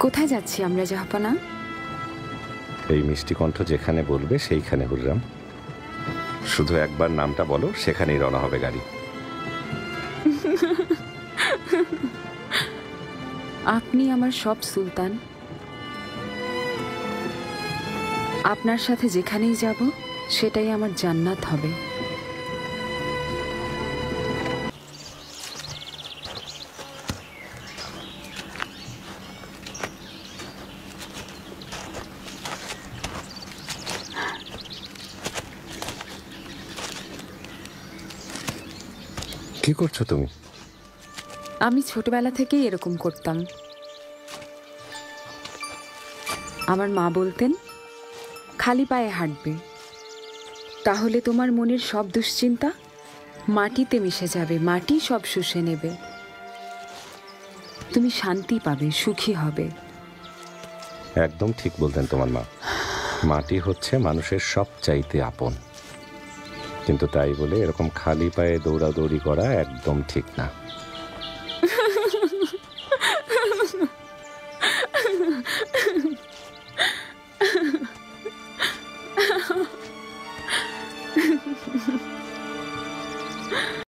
কোথায় যাচ্ছি আমরা জাহাপনা? এই মিষ্টি কণ্ঠ যেখানে বলবে সেইখানে হুররাম। শুধু একবার নামটা বলো, সেখানেই রওনা হবে গাড়ি। আপনি আমার সব সুলতান। আপনার সাথে যেখানেই যাব সেটাই আমার জান্নাত হবে। কি করছো তুমি? আমি ছোটবেলা থেকেই এরকম করতাম। আমার মা বলতেন, খালি পায়ে হাঁটবে, তাহলে তোমার মনের সব দুশ্চিন্তা মাটিতে মিশে যাবে, মাটি সব শুষে নেবে, তুমি শান্তি পাবে, সুখী হবে। একদম ঠিক বলতেন তোমার মা। মাটি হচ্ছে মানুষের সব চাইতে আপন, কিন্তু তাই বলে এরকম খালি পায়ে দৌড়াদৌড়ি করা একদম ঠিক না।